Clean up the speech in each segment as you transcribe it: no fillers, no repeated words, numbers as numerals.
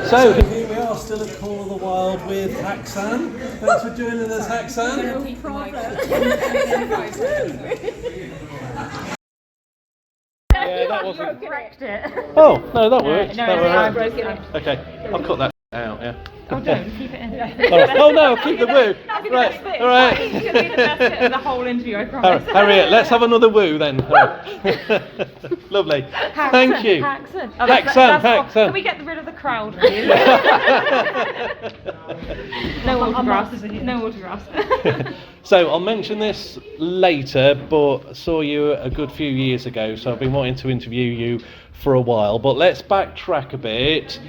So here we are, still at Call of the Wild with Haxan. Thanks for joining us, Haxan. No problem. Yeah, that wasn't. Wrecked it. Oh no, that worked. No, that no, worked. no, Okay, I'll cut that out. Yeah. Oh, don't keep it in. Oh no, keep the woo. That'd be Right, the best bit. all right. It's going to be the best bit of the whole interview, I promise. Harriet, let's have another woo then. Lovely. Thank you. Haxan. Oh, Haxan. Haxan. Can we get rid of the crowd, please? No autographs. No autographs. So I'll mention this later, but saw you a good few years ago, so I've been wanting to interview you for a while. But let's backtrack a bit.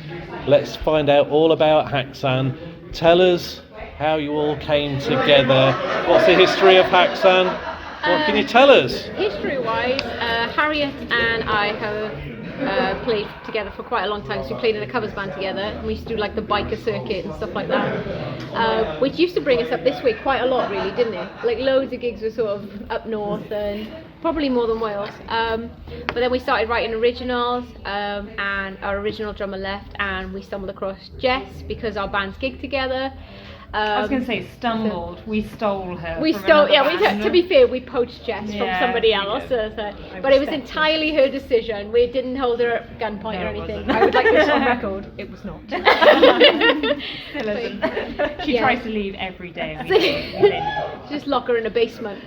Let's find out all about Haxan. Tell us how you all came together. What's the history of Haxan? What can you tell us? History-wise, Harriet and I have played together for quite a long time. So we played in a covers band together, and we used to do like the biker circuit and stuff like that, which used to bring us up this way quite a lot, really, didn't it? Like loads of gigs were sort of up north and probably more than Wales. But then we started writing originals, and our original drummer left, and we stumbled across Jess because our bands gigged together. I was going to say stumbled. We stole her. We stole, yeah. To be fair, we poached Jess from somebody else. But it was entirely her decision. We didn't hold her at gunpoint or anything. I would like this on record. It was not. Still isn't. She tries to leave every day. Just lock her in a basement.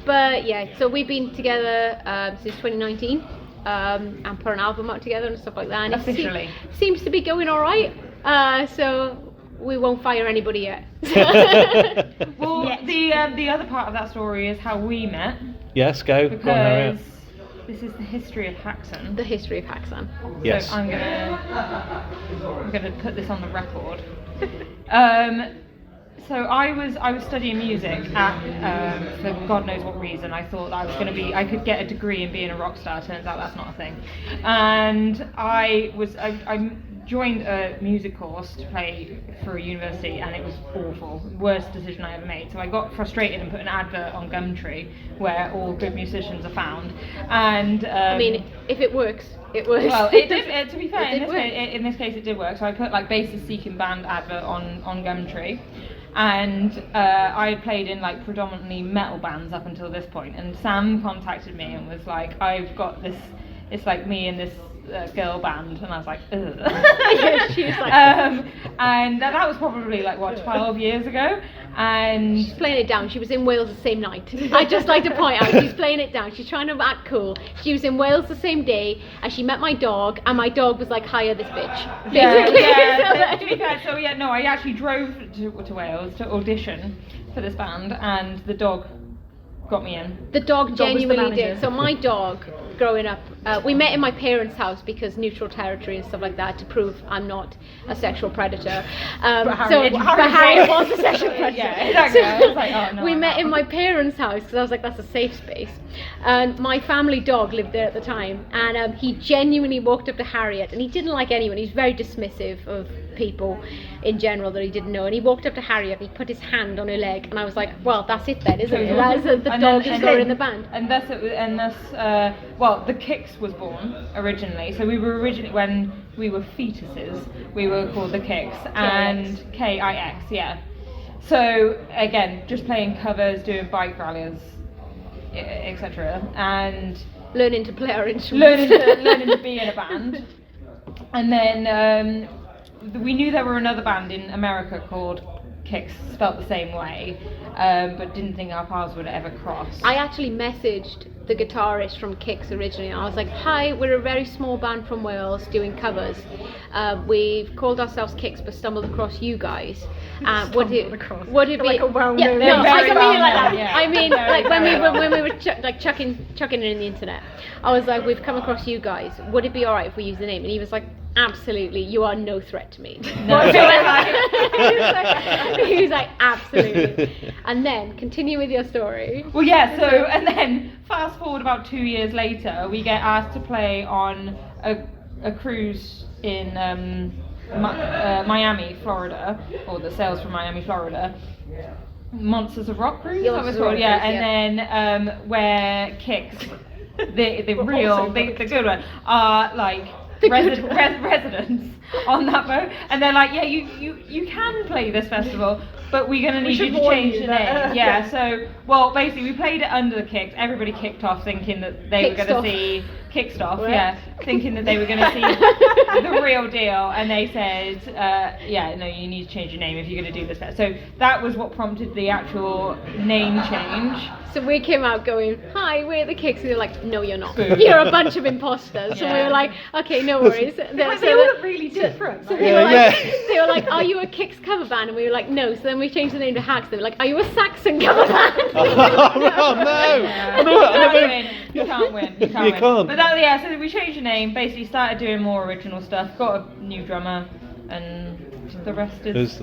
But yeah, so we've been together since 2019. And put an album out together and stuff like that. And officially. It seems to be going all right. So we won't fire anybody yet. Well, the other part of that story is how we met. Yes, go. Because go on, Harriet. this is the history of Haxan. The history of Haxan. Yes. So I'm gonna put this on the record. So I was studying music at, for God knows what reason. I thought I could get a degree in being a rock star. Turns out that's not a thing. And I joined a music course to play for a university, and it was awful. Worst decision I ever made. So I got frustrated and put an advert on Gumtree where all good musicians are found. And I mean, if it works, it works. Well, it did. To be fair, in this case, it did work. So I put like bassist seeking band advert on Gumtree. And I had played in like predominantly metal bands up until this point, and Sam contacted me and was like, I've got this, it's like me and this girl band, and I was like, ugh. Yeah, she was like, and that was probably like, what, 12 years ago? And she's playing it down. She was in Wales the same night. I'd just like to point out, she's playing it down. She's trying to act cool. She was in Wales the same day, and she met my dog, and my dog was like, hire this bitch. Basically. Yeah, to be fair, so yeah, no, I actually drove to Wales to audition for this band, and the dog got me in. The dog genuinely did. So my dog, growing up, we met in my parents' house because neutral territory and stuff like that, to prove I'm not a sexual predator. But Harriet was a sexual predator. Yeah, exactly. I was like, oh, no, we met in my parents' house because I was like, that's a safe space. And my family dog lived there at the time, and he genuinely walked up to Harriet, and he didn't like anyone. He was very dismissive of people in general that he didn't know, and he walked up to Harriet and he put his hand on her leg, and I was like, well, that's it then, isn't it? That's the dog is in the band. And well, the Kicks was born originally. So we were originally, when we were fetuses, we were called the Kicks, and Kix, yeah. So again, just playing covers, doing bike rallies, etc., and learning to play our instruments, learning to be in a band. And then we knew there were another band in America called Kicks, spelt the same way, but didn't think our paths would ever cross. I actually messaged the guitarist from Kicks originally, and I was like, hi, we're a very small band from Wales doing covers. We've called ourselves Kicks but stumbled across you guys. Would it be like a well-known? Yeah, no, I don't mean it like that. Yeah. I mean like when we were chucking it in the internet. I was like, we've come across you guys. Would it be alright if we use the name? And he was like, absolutely, you are no threat to me. No. He was like, absolutely. And then continue with your story. Well, yeah. So and then fast forward about 2 years later, we get asked to play on a cruise in Miami, Florida, or the Sails from Miami, Florida. Monsters of Rock cruise, that was called, yeah. And then where Kicks, the good one, are like residents on that boat, and they're like, yeah, you can play this festival, but we're going to need you to change the name. Yeah, so, well, basically we played it under the Kicks. Everybody kicked off thinking that they were going to see kicked off, yeah, thinking that they were going to see the real deal, and they said, yeah, no, you need to change your name if you're going to do this. So that was what prompted the actual name change. So we came out going, hi, we're the Kicks, and they're like, no, you're not. You're a bunch of imposters. So we were like, okay, no worries. They all look really different. So they were like, are you a Kicks cover band? And we were like, no. So then we changed the name to Hax. They were like, are you a Saxon cover band? Oh no! You can't win. You can't win. But that, so we changed the name, basically started doing more original stuff, got a new drummer, and the rest is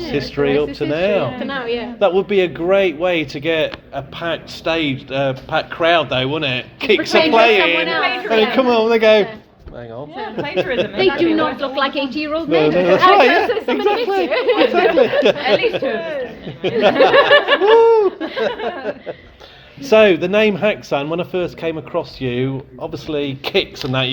history up to now. Up to now, yeah. That would be a great way to get a packed stage, packed crowd though, wouldn't it? Kicks are playing, and then come on, they go. Hang on. Yeah, plagiarism. They do not look like 80-year-old men. No, that's right, yeah. Exactly. At least two. So the name Haxan, when I first came across you, obviously Kicks and that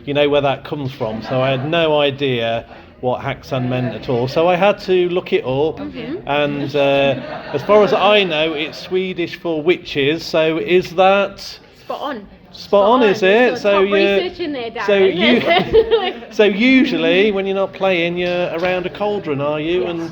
you know where that comes from. So I had no idea what Haxan meant at all. So I had to look it up, and as far as I know, it's Swedish for witches. So is that spot on? Spot on, is it? So research in there, Darren. So usually when you're not playing, you're around a cauldron, are you? And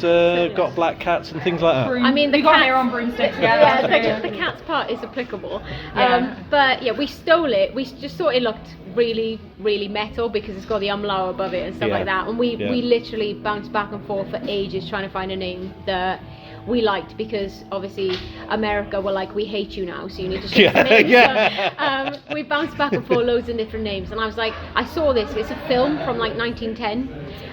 got black cats and things like that. I mean, the cat on broomsticks. The cat's part is applicable. But yeah, we stole it. We just thought it looked really, really metal because it's got the umlaut above it and stuff like that. And we literally bounced back and forth for ages trying to find a name that we liked, because obviously America were like, we hate you now, so you need to change the name. So, we bounced back and forth loads of different names, and I was like, I saw this, it's a film from like 1910,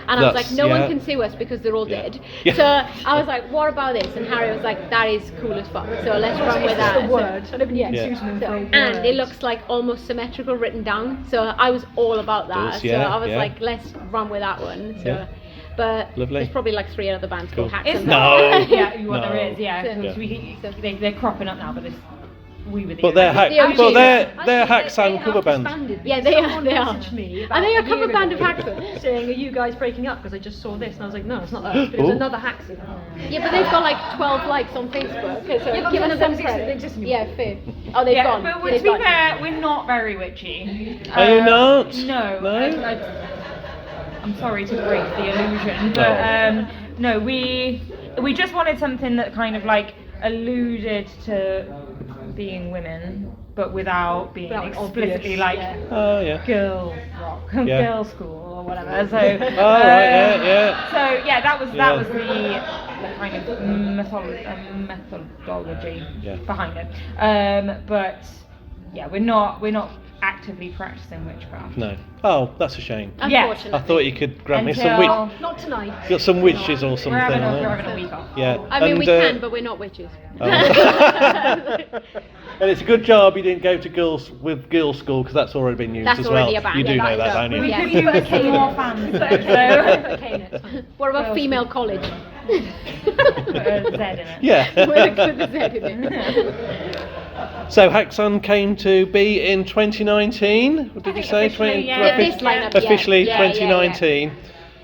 and I was like, no one can sue us because they're all dead. So I was like, what about this? And Harry was like, that is cool as fuck, so let's run with that. It's a word. I don't even use them for a word. And it looks like almost symmetrical written down, so I was all about that. So I was like, let's run with that one. So. But there's probably like 3 other bands called Haxan. There is, they're cropping up now, but we were the they're Haxan cover bands. Yeah, they are. Are they a cover band of Haxan? Saying, are you guys breaking up? Because I just saw this, and I was like, no, it's not that. But it was another Haxan. Yeah, but they've got like 12 likes on Facebook. Okay, so yeah, giving them credit. Yeah, fair. Oh, they've gone. But to be fair, we're not very witchy. Are you not? No. I'm sorry to break the illusion, but no, we just wanted something that kind of like alluded to being women, but without being explicitly like girl rock, girl school or whatever. So So that was the kind of methodology behind it. But yeah, we're not actively practicing witchcraft. No. Oh, that's a shame. Unfortunately. I thought you could grab me some witches. Not tonight. Got some witches or something. We're having a week off. Yeah. I mean, we can, but we're not witches. And it's a good job you didn't go to girls school, because that's already been used as well. You do know that, don't you? We could use some more fans. What about female college? Put a Z in it. Yeah. Put the Z in it. So Haxan came to be in 2019. What did you say? Officially 2019.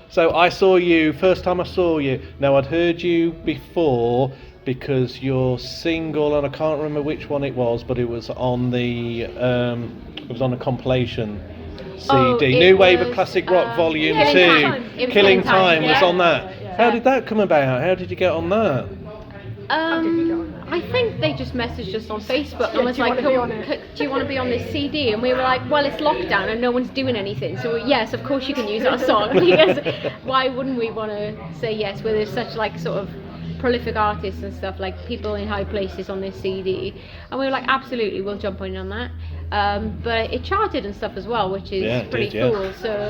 So I saw you first time I saw you. Now I'd heard you before because your single, and I can't remember which one it was, but it was on the it was on a compilation CD, New Wave of Classic Rock Volume 2. Killing Time was on that. How did that come about? How did you get on that? I think they just messaged us on Facebook and was like, do you want to be on this CD? And we were like, well, it's lockdown and no one's doing anything, so yes, of course you can use our song. Because why wouldn't we want to say yes, where there's such like sort of prolific artists and stuff, like people in high places on this CD? And we were like, absolutely, we'll jump in on that. But it charted and stuff as well, which is pretty cool. So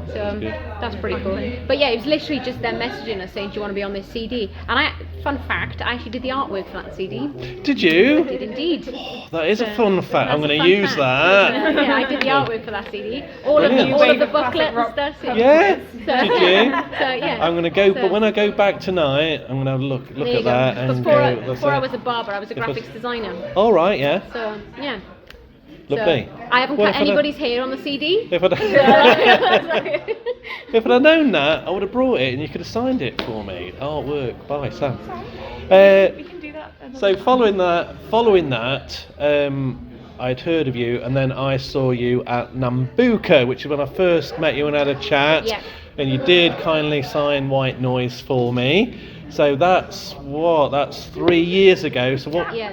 so that's pretty cool. But yeah, it was literally just them messaging us saying, do you want to be on this CD? And fun fact, I actually did the artwork for that CD. Did you? I did indeed. Oh, that is a fun fact. I'm going to use that. Yeah, I did the artwork for that CD. All of the booklet and stuff. So, yeah. Did you? So yeah. I'm going to go, but when I go back tonight, I'm going to have a look at that. And before I was a barber, I was a graphics designer. All right, yeah. So yeah. Lovely. So, I haven't Well, cut if I'd- anybody's hair on the CD. If I'd, So- if I'd have known that, I would have brought it and you could have signed it for me. Artwork by Sam. We can do that. another So time. following that, I'd heard of you, and then I saw you at Nambuka, which is when I first met you and had a chat. Yeah. And you did kindly sign White Noise for me. So that's 3 years ago. So what? Yeah.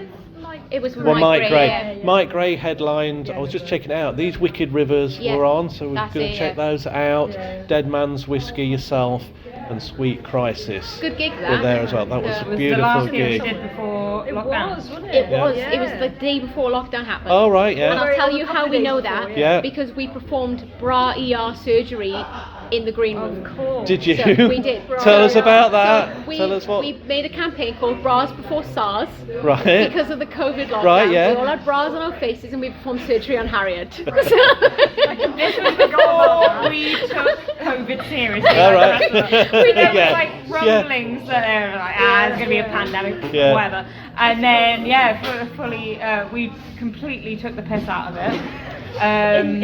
It was Well, Mike Gray. yeah. Mike Gray headlined. I was just checking it out. These Wicked Rivers Yeah, were on, so we're that's going to it, check yeah. those out. Yeah. Dead Man's Whiskey, Yourself, and Sweet Crisis. Good gig Were that. there as well. That was Yeah. a It was the beautiful last gig we gig. did before It lockdown. was, wasn't It it? was. Yeah. It was the day before lockdown happened. Oh right, And yeah. I'll tell Very you couple how of we days know before, that. yeah. Because we performed bra ER surgery in the green room. Of course. Did you? So we did. Tell us So- about that. So we, Tell us what. we made a campaign called Bras Before SARS Right. because of the COVID lockdown. Right, yeah. We all had bras on our faces and we performed surgery on Harriet. This was before we took COVID seriously. All right. There was Yeah. like rumblings that they were like, it's going to be a pandemic, Yeah. whatever. And then, fully, we completely took the piss out of it.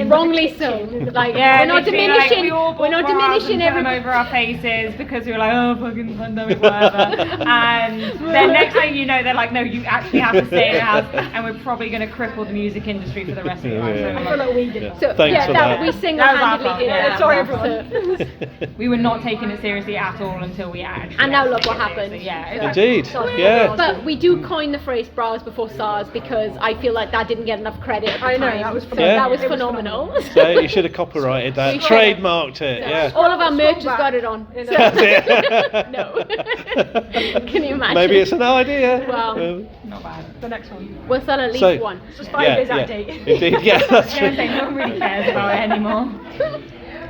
Wrongly so. Like Yeah, we're not literally, diminishing. we all we're not bought bras diminishing and put them every. over our faces because we were like, oh, fucking pandemic, whatever. And then next thing you know, they're like, no, you actually have to stay in the house, and we're probably going to cripple the music industry for the rest of your life. Yeah. I feel like we did that. So Thanks yeah, for that that. we That was our single-handedly fault, did yeah. that. Sorry, everyone. We were not taking it seriously at all until we actually. And now had to look take what it seriously. happened. Yeah, Indeed. Sorry. Yeah. But we do coin the phrase "bras before SARS" because I feel like that didn't get enough credit at the I know, time. that was So phenomenal. that was It was phenomenal. So you should have copyrighted that, We should. trademarked it. Yeah. All of our merch has back. got it on. You So- know. That's it. No. Can you imagine? Maybe it's an idea. Wow. not bad. The next one. We'll sell at least So- one. It's just 5 days out of date. Indeed, yeah, that's I was true. gonna say, no one really cares about it anymore.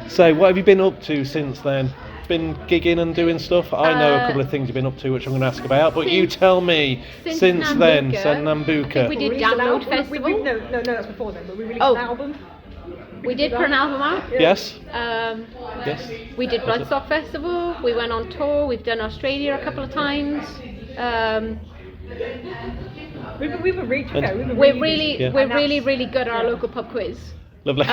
So, what have you been up to since then? Been gigging and doing stuff? I know a Uh, couple of things you've been up to, which I'm going to ask about. But you since- tell me. since then, Nambuka, so I think Nambuka. we did released an Download album. Festival. No, that's before then, but we released Oh. an album. We did put an album out. Yes. Yes. Yes. We did Bloodstock Festival. We went on tour. We've done Australia a couple of times. We've been reaching. And- Okay, we've been We're really, Yeah. we're And that's- really, really good at our local pub quiz. Lovely. So,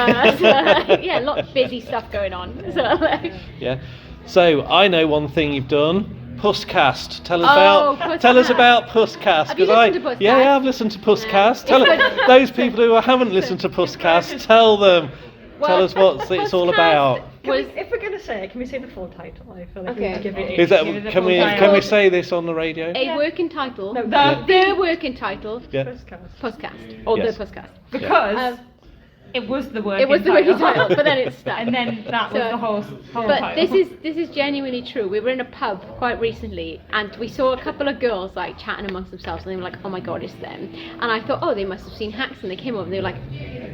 yeah, a lot of busy stuff going on. So, like, Yeah. So I know one thing you've done. Puss Cast. Tell us Oh, about. Puss Tell us Cast. about Puss Cast. Have you 'cause listened to Puss Yeah, Cast? I've listened to Puss Yeah. Cast. Tell It's those people who haven't listened to Puss Cast. Tell them. Tell us what it's Puss all Cast about. Was, if we're gonna say it, can we say the full title? I feel like we Okay. need to give it. Is that? Give us a Can full we? title. Can we say this on the radio? a working title. No, the working title. Yeah. Pusscast. Or Yes. the Pusscast. Because Um, it was the working It was the working title, but then it stuck. And then that was So- the whole But title. this is genuinely true. We were in a pub quite recently, and we saw a couple of girls like chatting amongst themselves, and they were like, "Oh my god, it's them!" And I thought, "Oh, they must have seen Haxan." They came over, and they were like,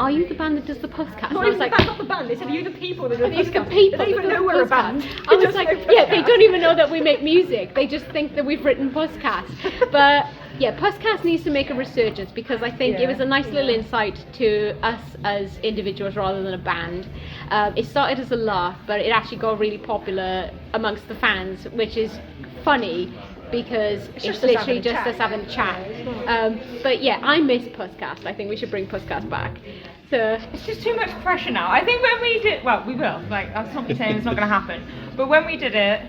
"Are you the band that does the Pusscast?" And Not I was even like, not the band. They said, "Are you the people that do "Are the these podcast?" people They don't even that know do we're a Pusscast?" band. I They was just like, know "Yeah, they Pusscast." don't even know that we make music. They just think that we've written Pusscast." But yeah, Pusscast needs to make a resurgence because I think it Yeah. was a nice little insight to us as individuals rather than a band. It started as a laugh, but it actually got really popular amongst the fans, which is funny because it's just us literally having a just chat. us having a chat. Yeah, it's not- But yeah, I miss Pusscast. I think we should bring Pusscast back. So It's just too much pressure now. I think when we did, well, we will. Like, that's not me saying it's not going to happen. But when we did it,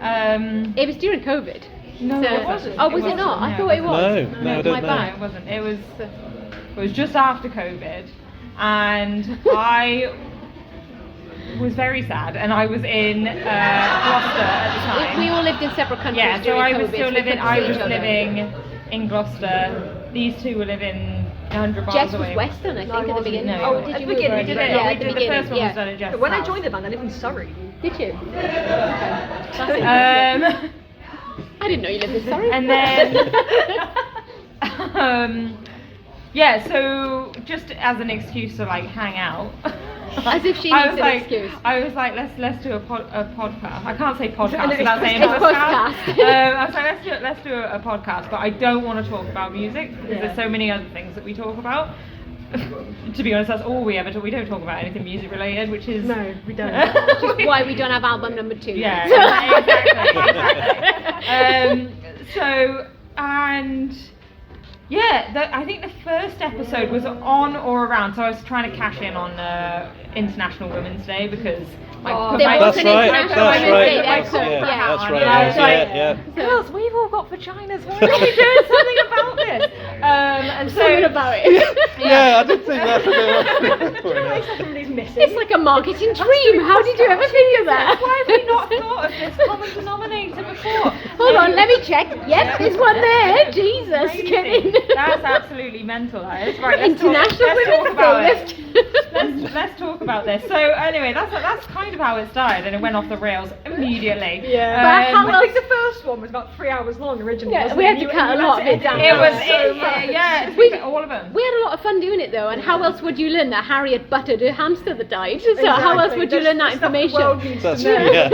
it was during COVID. no, So- it wasn't. Oh, was it not? I thought it was. No, no, I it's don't my know. No, bad. it wasn't. It was just after COVID, and I was very sad, and I was in Gloucester at the time. We all lived in separate countries. Yeah, so during I was COVID, still so we living. couldn't I see was each other. living in Gloucester. These two were living 100 miles Jess away. was Western, I think, No, at the wasn't. beginning. No, Oh, it did at you the move beginning, over? we did Yeah, it. Yeah, we at the did the beginning. first one was Yeah. done at Jess' When I house. joined the band, I lived in Surrey. Did you? Okay. That's interesting. I didn't know you lived in Surrey. And then, yeah, so just as an excuse to like hang out. As if she I needs was an like, excuse. I was like, let's do a podcast. I can't say podcast It's without saying it's podcast. podcast. I was like, let's do a podcast, but I don't want to talk about music because Yeah. there's so many other things that we talk about. To be honest, that's all we ever talk. We don't talk about anything music related, which is No, we don't. Which is why we don't have album number 2. Yeah, exactly. So, and Yeah, I think the first episode was on or around, so I was trying to cash in on International Women's Day because there was an International Women's Day episode. That's right. Yeah. Girls, we've all got vaginas. Why aren't we doing something about this? And so Something about it. Yeah, I did think that's a bit Somebody's missing. It's like a marketing dream. How did you ever think of that? why have we not thought of this common denominator before? Hold on, let me check. Yep, there's one there. Jesus, Crazy. get in. That's absolutely mental. That is. Right, let's International talk about Women's it. Let's talk about this. So anyway, that's kind of how it started, and it went off the rails immediately. Yeah. But I think the first one was about 3 hours long originally. Yeah, wasn't we it? had to cut a lot of it down. It was So much. yeah, all of them. We had a lot of fun doing it though, and how else would you learn that Harriet buttered her hamster that died? So how else would you learn that information? That's true. Yeah,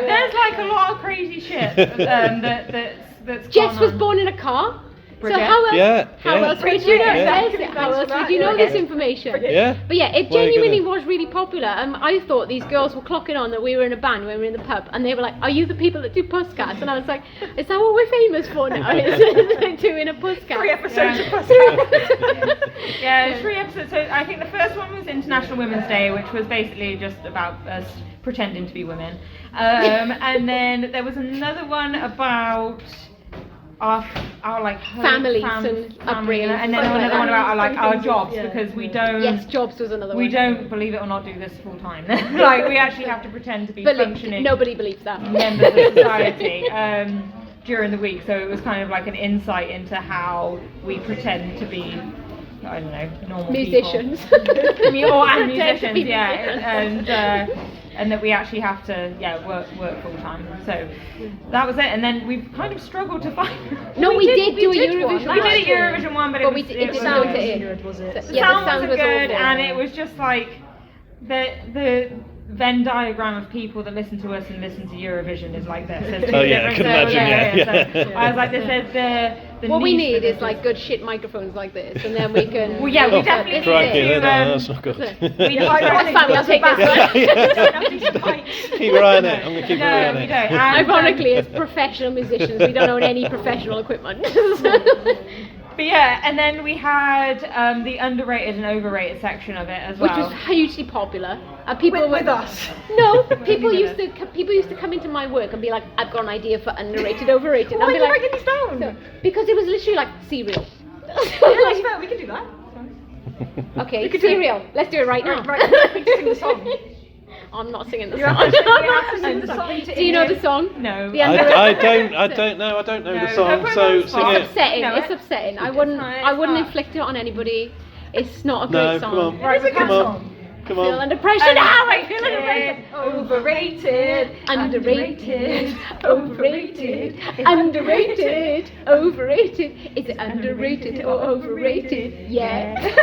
there's like a lot of crazy shit that's Jess gone was on. born in a car. Bridget. So how else? Yeah, How yeah. else would you know? Yeah. Yes, how else would you know this information? Yeah. But yeah, it Well, you're genuinely gonna- was really popular. I thought these girls were clocking on that we were in a band when we were in the pub, and they were like, "Are you the people that do Puss Cast?" And I was like, "Is that what we're famous for now? Is doing a Puss Cast?" 3 episodes Yeah. of Puss Yeah, 3 episodes. So I think the first one was International Women's Day, which was basically just about us pretending to be women. And then there was another one about our like Families and upbringing, and then stuff like another one that. about our jobs Yeah. because we don't. Yes, jobs was another one. We don't, believe it or not, do this full time. Like we actually have to pretend to be functioning Nobody believes that. members of society during the week. So it was kind of like an insight into how we pretend to be, I don't know, normal Musicians. people. I mean, or and Pretend to be musicians, yeah, and that we actually have to, work full time. So that was it. And then we've kind of struggled to find. No, we did do a Eurovision We one. did a Eurovision one, but But it didn't was sound good. it. Good, was it? So- The yeah, the sound sound was was good, awful. and it was just like the Venn diagram of people that listen to us and listen to Eurovision is like this. There's two Oh, yeah, I different- can so, imagine, yeah. So I was like, there's the What we niche need that is like good shit microphones like this, and then we can. Well, yeah, we Oh, definitely crikey, need to. that's not good. we need to That's fine, we'll take this one. Keep your eye on it. I'm going to keep your eye No, on we it. don't. And, Ironically, as professional musicians, we don't own any professional equipment. But yeah, and then we had the underrated and overrated section of it as Which well. was hugely popular. And people With were, us. No, people with used to come into my work and be like, "I've got an idea for underrated, overrated." And Why I'd are be you like, writing these down? "No," because it was literally like cereal. Yeah, we can do that. Okay, We could do- cereal. Let's do it right now. Right, we can sing the song. I'm not singing the You song. have to sing the song. Do you know the song? No. The I underrated- don't know No, the song, don't so put sing it on it. the spot. upsetting. No, It's upsetting. I wouldn't. not, I it's wouldn't not. inflict it on anybody. It's not a No, great come song. on. Right, Come come on. Come Feel on. under pressure now. I feel under pressure. Overrated. Underrated, overrated, underrated, overrated. Is it underrated or overrated? Yeah.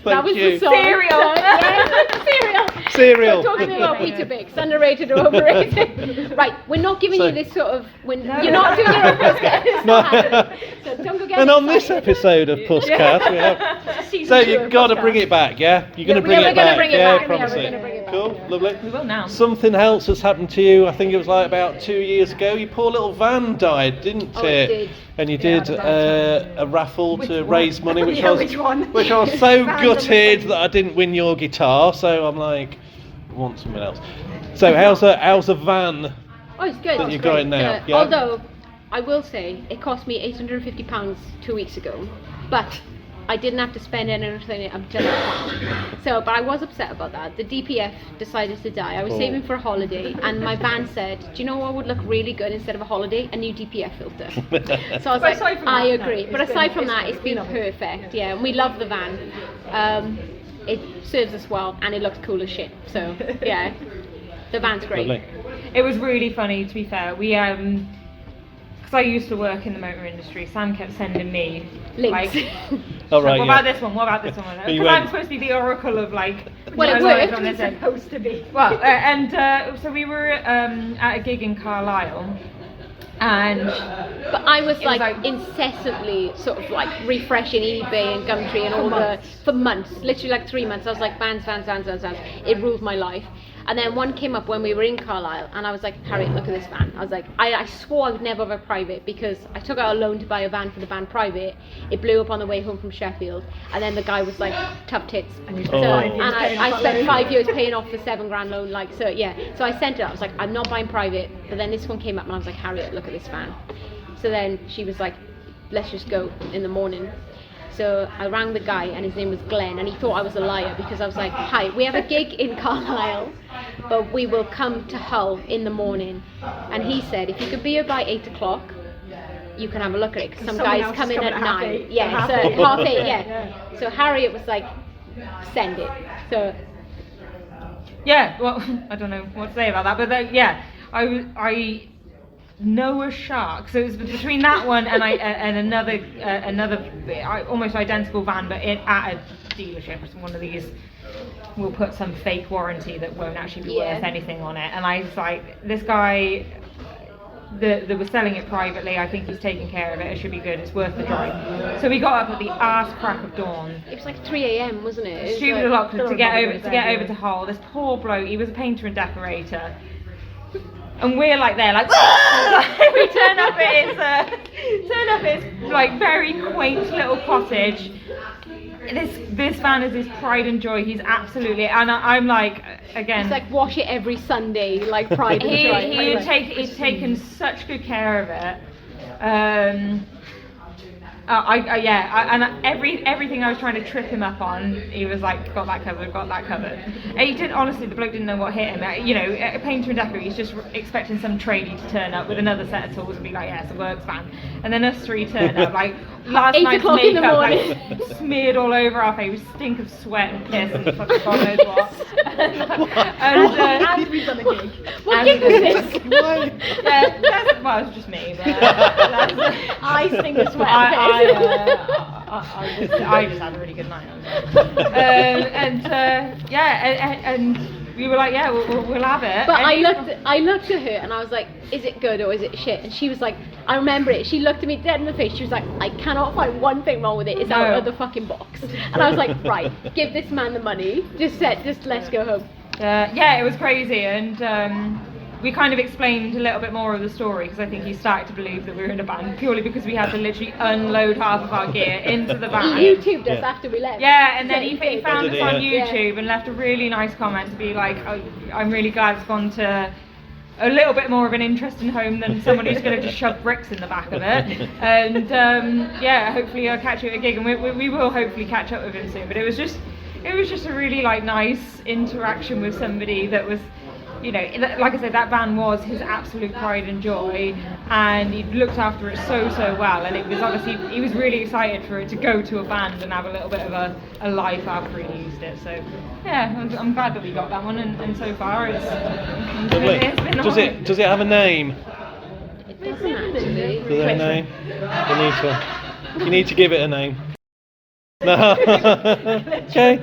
That Thank was you. the song. Cereal. Yeah, cereal. Cereal. So talking about Weetabix, underrated or overrated. Right, we're not giving So- you this sort of. You're not doing your own podcast. It's No. not happening. So don't go getting And on this excited. episode of Puss Cast, we have. So you've got to bring it back, yeah? You're going to bring we're it gonna back, bring it yeah? back, Promise yeah, we're it. gonna bring it back, Cool, yeah. lovely. We will now. Something else has happened to you. I think it was like about 2 years ago. Your poor little van died, didn't Oh, it did. And you Yeah, did that's a raffle to one? raise money, which Yeah, I was which one? which I was so Random gutted thing. that I didn't win your guitar. So I'm like, I want something else. So how's a van? Oh, it's good. That it's you've got great. it now, yeah? Although, I will say, it cost me £850 2 weeks ago, but I didn't have to spend anything until now. So, but I was upset about that. The DPF decided to die. I was Oh. saving for a holiday, and my van said, "Do you know what would look really good instead of a holiday? A new DPF filter." So I was But aside like, from I that, no, agree. it's But been- aside from it's that, been it's been lovely. perfect. Yeah, and we love the van. It serves us well, and it looks cool as shit. So yeah, the van's great. Lovely. It was really funny, to be fair. We because I used to work in the motor industry, Sam kept sending me Links. like, All right, what yeah. about this one? What about this one? you Because I'm went- supposed to be the oracle of like. Well, it knowledge worked. on this end. Supposed to be. Well, so we were at a gig in Carlisle, But I was It was like, like- incessantly sort of like refreshing eBay and Gumtree and all for months, literally like 3 months. I was like, vans. It ruled my life. And then one came up when we were in Carlisle, and I was like, Harriet, look at this van. I was like, I swore I would never have a private, because I took out a loan to buy a van for the band private. It blew up on the way home from Sheffield, and then the guy was like, tough tits. So, and I spent 5 years paying off the £7,000 loan, like, so yeah. So I sent it. I was like, I'm not buying private. But then this one came up, and I was like, Harriet, look at this van. So then she was like, let's just go in the morning. So I rang the guy, and his name was Glenn, and he thought I was a liar, because I was like, hi, we have a gig in Carlisle, but we will come to Hull in the morning. And he said, if you could be here by 8 o'clock, you can have a look at it, because some guys come in at 9. Yeah, so half 8, yeah. So Harriet was like, send it. So Yeah, well, I don't know what to say about that, but yeah, I Noah Shark. So it was between that one and another almost identical van, but at a dealership. It's one of these. We'll put some fake warranty that won't actually be worth anything on it. And I was like, this guy that was selling it privately, I think he's taking care of it. It should be good. It's worth the drive. So we got up at the arse crack of dawn. it was like 3 a.m, wasn't it? Stupid o'clock to get over to Hull. This poor bloke. He was a painter and decorator. And we're like there, like we turn up at his like very quaint little cottage. This van is his pride and joy. He's absolutely, and I'm like, again. It's like wash it every Sunday, like pride and joy. He'd taken such good care of it. And everything I was trying to trip him up on, he was like, got that covered. And he did, honestly, the bloke didn't know what hit him. You know, a painter and decorator, he's just expecting some tradie to turn up with another set of tools and be like, yeah, it's a works van. And then us three turned up, like, last 8 night's o'clock in the makeup, morning. like, smeared all over our face. We stink of sweat and piss and fucking God knows what. And we've done a gig. What gig was this? Well, it was just me. But, I stink of sweat and piss. I just had a really good night. And we were like, yeah, we'll have it. But and I looked at her and I was like, is it good or is it shit? And she was like, I remember it. She looked at me dead in the face. She was like, I cannot find one thing wrong with it. It's out of the fucking box. And I was like, right, give this man the money. Just let's go home. Yeah, it was crazy, and we kind of explained a little bit more of the story, because I think he started to believe that we were in a band purely because we had to literally unload half of our gear into the van. He YouTubed us after we left. Yeah, and then he found us on Yeah. YouTube and left a really nice comment to be like, oh, I'm really glad it's gone to a little bit more of an interesting home than someone who's going to just shove bricks in the back of it. And yeah, hopefully I'll catch you at a gig, and we will hopefully catch up with him soon. But it was just a really like nice interaction with somebody that was, you know, like I said, that van was his absolute pride and joy, and he looked after it so well, and it was obviously, he was really excited for it to go to a band and have a little bit of a life after he used it. So yeah, I'm glad that we got that one, and so far it's been alright. Does it have a name? It doesn't actually. Does it have a name? You need to give it a name. No. Okay.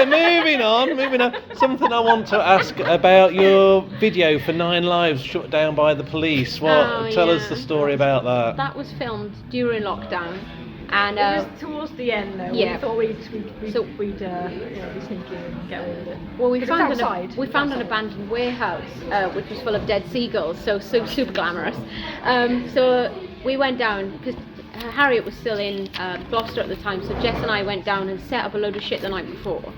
Moving on. Something I want to ask about your video for 9 Lives shut down by the police. Tell us the story about that. That was filmed during lockdown, and It was towards the end though. yeah. We thought we'd be sneaky and get away with it. well, we But found it's outside. we found an abandoned warehouse which was full of dead seagulls, so super glamorous. So we went down because Harriet was still in Gloucester at the time, so Jess and I went down and set up a load of shit the night before,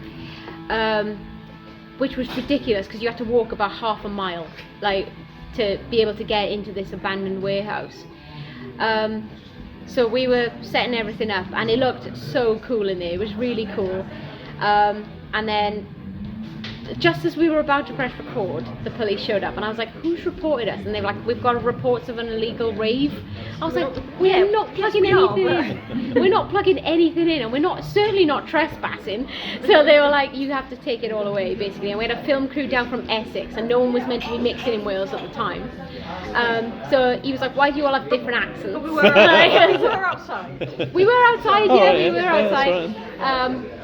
which was ridiculous because you had to walk about half a mile, like, to be able to get into this abandoned warehouse. So we were setting everything up, and it looked so cool in there. It was really cool. And then, just as we were about to press record, the police showed up, and I was like, who's reported us? And they were like, we've got reports of an illegal rave. I was like, we're not plugging anything in. We're not plugging anything in, and we're certainly not trespassing. So they were like, you have to take it all away, basically. And we had a film crew down from Essex, and no one was meant to be mixing in Wales at the time. So he was like, why do you all have different accents? But we were outside. We were outside, Oh, yeah, yeah. we were Yeah, outside.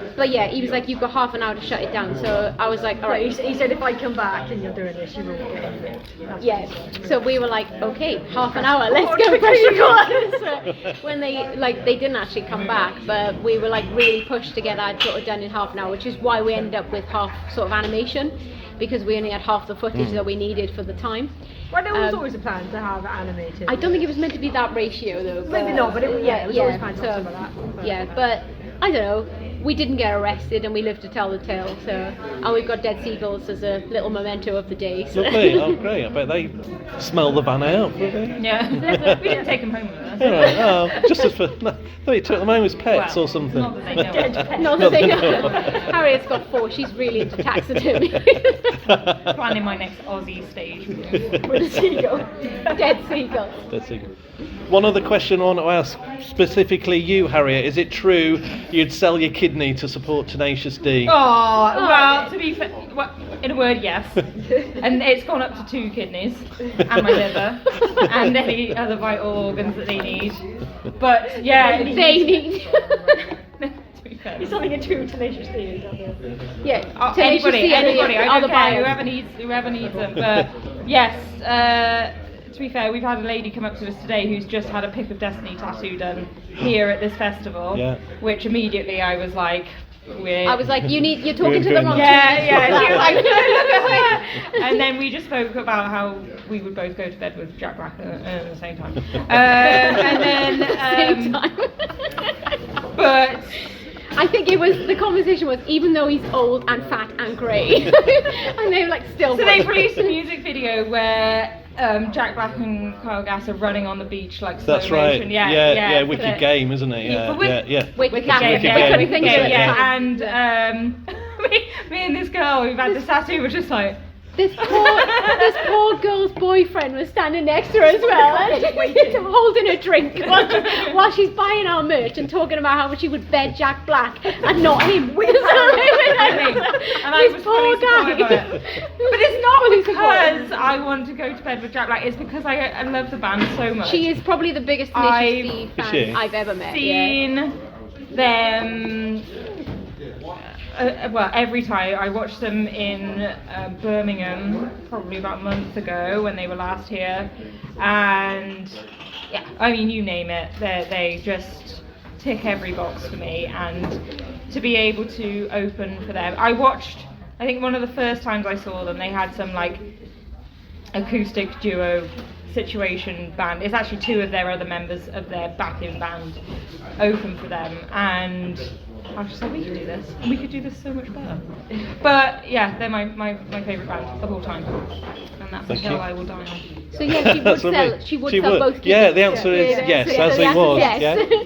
that's But yeah, he was like, you've got half an hour to shut it down. So I was like, all right. He said if I come back and you're doing this, you won't get in it. Yeah, so we were like, okay, half an hour, let's go pressure cookers. So when they didn't actually come back, but we were like really pushed to get that sort of done in half an hour, which is why we ended up with half sort of animation, because we only had half the footage that we needed for the time. Well, there was always a plan to have it animated. I don't think it was meant to be that ratio though. Maybe not, but it was always planned to have some of that. Yeah, but I don't know. We didn't get arrested and we lived to tell the tale. So, and we've got dead seagulls as a little memento of the day. So. Lovely. Oh, great. I bet they smell the van out, will they? Yeah. We didn't take them home with us. Oh, just as for. No, I thought you took them home as pets Well, or something. not that they know. Not that they know. Harriet's got 4. She's really into taxidermy. Planning my next Aussie stage move. With a seagull. Dead seagull. That's it. One other question I want to ask specifically you, Harriet. Is it true you'd sell your kidney to support Tenacious D? Oh, well, to be fair, well, in a word, yes. And it's gone up to 2 kidneys and my liver and any other vital organs that they need. But yeah, They need. to be fair. It's something a true Tenacious D is out there. Yeah. Anybody, I Other don't care, buyers. whoever needs them. But yes, to be fair, we've had a lady come up to us today who's just had a Pick of Destiny tattoo done here at this festival, Yeah. which immediately I was like, I was like, you're talking to the wrong yeah, she was like, look at her. And then we just spoke about how we would both go to bed with Jack Black at the same time. And then, Same time. but I think it was, the conversation was, even though he's old and fat and grey, and they were like still. so they've released a music video where Jack Black and Kyle Gass are running on the beach like slow That's right. motion. Yeah, for Wicked the- Game, isn't it? Yeah. Wicked Game, Game. Game. We couldn't think of it. yeah. And me and this girl who've had the tattoo were just like, This poor girl's boyfriend was standing next to her as well, and holding a drink while she's buying our merch and talking about how much she would bed Jack Black and not him. and I was fully supportive of it. But it's not because I want to go to bed with Jack Black, it's because I love the band so much. She is probably the biggest Tenacious D Is she? fan I've ever met. Seen them. Well, every time I watched them in Birmingham, probably about a month ago when they were last here, and yeah, I mean, you name it, they just tick every box for me, and to be able to open for them. I think one of the first times I saw them, they had some like acoustic duo situation band. It's actually 2 of their other members of their backing band open for them, and I was just like, we could do this, and we could do this so much better. But yeah, they're my favourite band of all time, and that's Thank the hill you. I will die on. So yeah, she would sell both. Yeah, kidneys. the answer is yes, Yeah, as the it answer was. is yes. Yeah.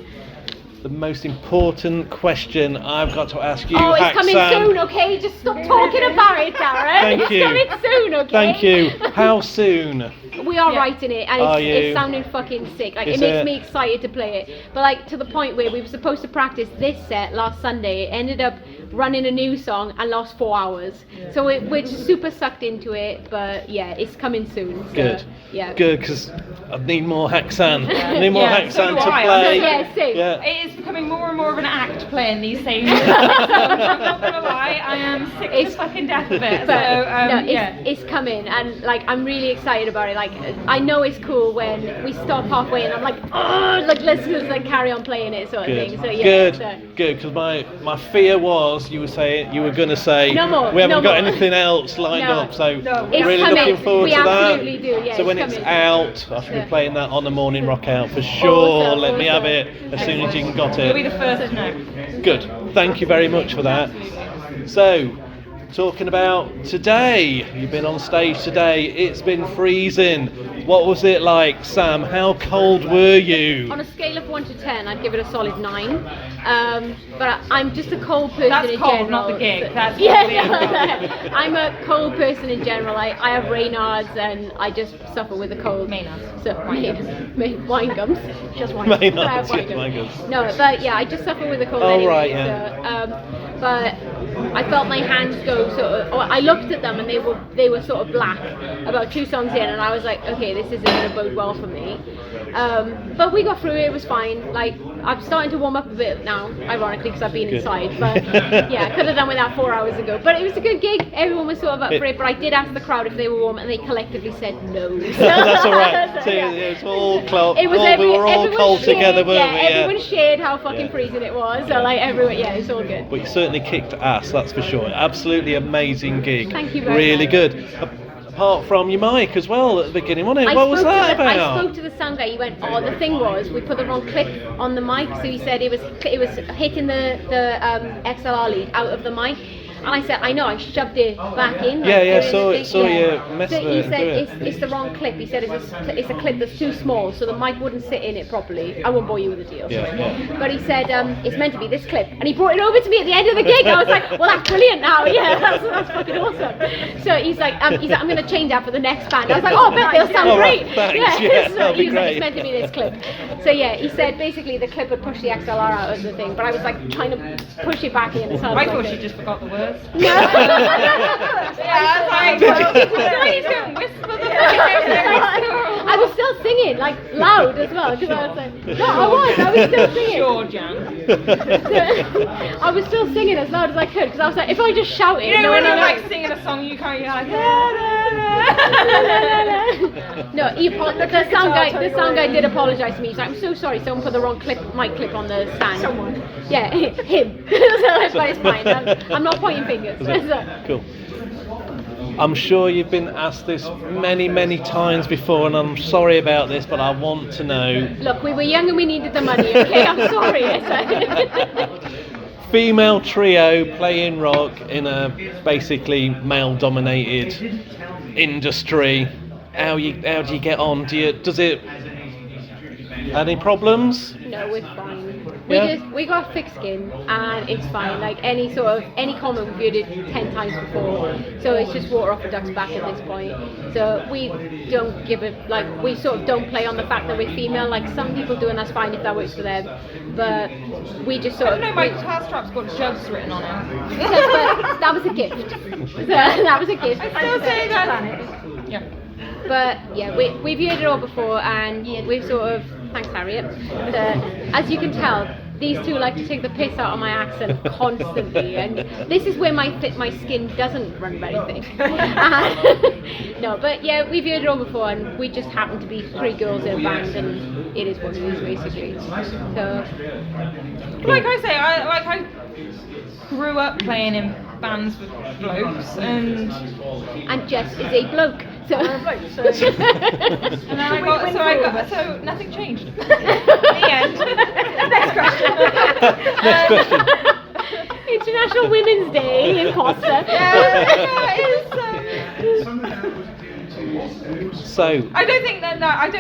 The most important question I've got to ask you, Oh, it's Haxan. coming soon, okay? Just stop talking about it, Darren. Thank you. It's coming soon, okay? Thank you. How soon? We are Yeah. writing it, and Are it's you? sounding fucking sick. Like, Is it makes it? me excited to play it. But like to the point where we were supposed to practice this set last Sunday, it ended up running a new song and lost 4 hours. So we're super sucked into it. But yeah, it's coming soon. So, Good. Yeah. Good, because I need more Haxan. I need more Yeah, so Haxan do to I. play. Yeah, same. Yeah. It is becoming more and more of an act playing these same songs. I'm not gonna lie, I am sick to fucking death of it. So No, yeah. it's coming, and like I'm really excited about it. Like I know it's cool when we stop halfway, and I'm like, oh, like let's just like carry on playing it, sort of Good. thing. So yeah, Good. so- Good. Because my fear was you were going to say No more, we haven't no got more. anything else lined No. up. So No. It's really coming. looking forward We to that. absolutely do, yeah, so it's when it's coming. out, I should be Yeah. playing that on the morning rock out for sure. Awesome, Let me have awesome. it as soon as you can got You'll be it. the first to know. Good. Thank you very much for that. So, talking about today, you've been on stage today. It's been freezing. What was it like, Sam? How cold were you? On a scale of 1 to 10, I'd give it a solid 9. But I'm just a cold person That's in cold, general. not the gig. So- That's yeah, I'm a cold person in general. I have Raynaud's and I just suffer with a cold. Maynard's. So wine gums. Just wine. Maynard's, I have yes, wine gums. No, but yeah, I just suffer with a cold Oh, anyway. right, yeah. So, but I felt my hands go sort of. Or I looked at them and they were sort of black about 2 songs in, and I was like, okay, this isn't going to bode well for me. But we got through it. It was fine. Like I'm starting to warm up a bit now, ironically, because I've been Good. inside. But yeah, I could have done with that 4 hours ago. But it was a good gig. Everyone was sort of up for it. But I did ask the crowd if they were warm, and they collectively said no. That's all right. So, So, yeah. it's all close. It was we were all everyone cold shared, together, weren't we? everyone shared how fucking Yeah. freezing it was. So like everyone, yeah, it's all good. But you certainly kicked ass, that's for sure. Absolutely amazing gig. Thank you very Really much. good. Apart from your mic as well at the beginning, wasn't it? What was that I about? spoke to the sound guy. He went, "Oh, the thing was, we put the wrong clip on the mic." So he said it was hitting the XLR lead out of the mic. And I said, I know, I shoved it back in. Yeah, put it in saw the thing. you mess So with he it and said do it. it's the wrong clip. He said it's a clip that's too small, so the mic wouldn't sit in it properly. I won't bore you with the deal. Yeah, yeah. But he said it's meant to be this clip, and he brought it over to me at the end of the gig. I was like, well, that's brilliant now. Yeah, that's fucking awesome. So he's like, I'm going to change that for the next band. I was like, oh, I bet they'll sound Oh, right, great. thanks, yeah, So that'll be he was like, great. it's meant to be this clip. So yeah, he said basically the clip would push the XLR out of the thing, but I was like trying to push it back in. It sounded I like thought it. she just forgot the words. No. Yeah, I was like, I need to whisper the fucking I was still singing, like loud as well, because I was like, no, I was still singing. Sure, Jan. I was still singing as loud as I could, because I was like, if I just shout it, You know no when one you're will like singing a song, you're like, No, the sound guy did apologise to me. He's like, I'm so sorry, someone put the wrong mic clip on the stand. Someone. Yeah, him. But it's fine. I'm not pointing fingers. Cool. I'm sure you've been asked this many, many times before, and I'm sorry about this, but I want to know. Look, we were young and we needed the money, okay? I'm sorry. Female trio playing rock in a basically male-dominated industry. How do you get on? Does it? Any problems? No, we're fine. Yeah? We got thick skin and it's fine. Like any comment we've heard it 10 times before. So it's just water off a duck's back at this point. So we don't give it, like, we sort of don't play on the fact that we're female. Like some people do, and that's fine if that works for them. But we just sort I of. don't know, my guitar strap's got jugs written on it. But that was a gift. That was a gift. I still say that. Yeah. But yeah, we've heard it all before, and we've sort of, thanks Harriet, as you can tell, these two like to take the piss out of my accent constantly, and this is where my skin doesn't run very thick. No, but yeah, we've heard it all before, and we just happen to be 3 girls in a band, and it is what it is basically. So, Like I say, I grew up playing in bands with blokes, and Jess is a bloke. So, and then so nothing changed. The end. Next question. Next question. International Women's Day in Costa. So I don't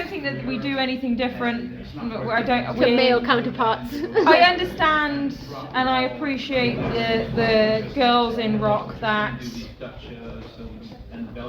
think that we do anything different. To male counterparts. I understand and I appreciate the girls in rock that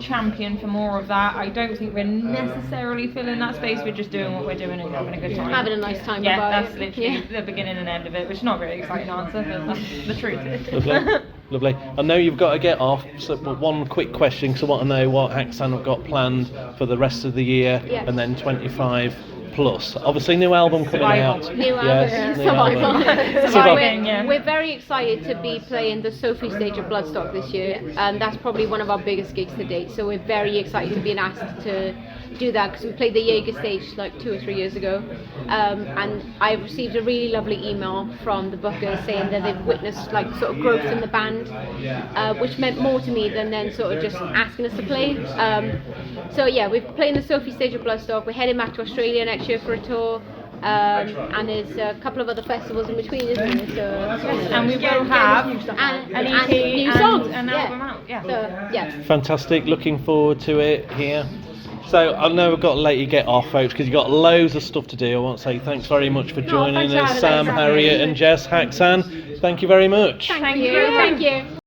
champion for more of that. I don't think we're necessarily filling that space. We're just doing what we're doing and having a good time. Having a nice time Yeah, about that's it. literally Yeah. the beginning and end of it, which is not a very exciting answer, but that's the truth. lovely, lovely. I know you've got to get off, so but one quick question, because I want to know what Haxan have got planned for the rest of the year, Yeah. and then 25 plus. Obviously, new album coming Survival. out. New album, Yes, new survival. album. Surviving, yeah. We're very excited to be playing the Sophie stage of Bloodstock this year, and that's probably one of our biggest gigs to date. So we're very excited to be asked to do that, because we played the Jaeger stage like 2 or 3 years ago, and I received a really lovely email from the bookers saying that they've witnessed like sort of growth in the band, which meant more to me than then sort of just asking us to play. So yeah, we're playing the Sophie stage of Bloodstock. We're heading back to Australia next year for a tour. And there's a couple of other festivals in between, isn't there? So, And we will have and an EP new and songs, an yeah. album out. Yeah. So yeah. Fantastic, looking forward to it here. So I know we've got to let you get off, folks, because you've got loads of stuff to do. I want to say thanks very much for joining thanks for us, having Sam, us. Harriet and Jess. Haxan, thank you very much. Thank you.